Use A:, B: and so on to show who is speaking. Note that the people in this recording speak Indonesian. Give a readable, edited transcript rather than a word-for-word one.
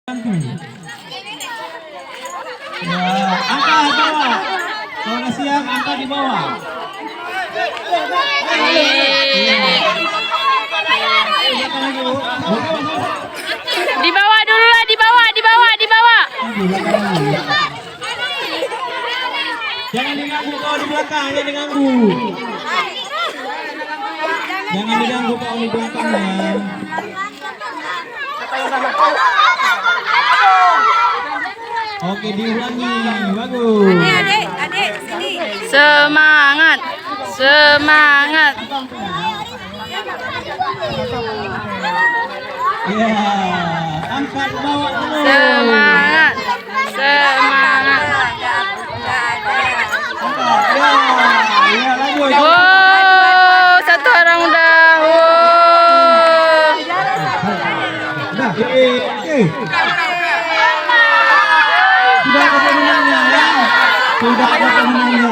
A: Ya, angka di bawah. Kalau udah siap, angka di bawah.
B: Di bawah dulu lah, di bawah.
A: Jangan diganggu kalau di belakang, jangan diganggu. Jangan diganggu kalau di belakangnya. Oke, diulangi. Bagus.
C: Adik, sini.
B: Semangat.
A: Ya, angkat bawah dulu.
B: Semangat.
A: Ya, lanjut.
B: Wow, satu orang udah. Wow.
A: Nah, sudah ada pemenangnya ya. Sudah ada pemenangnya.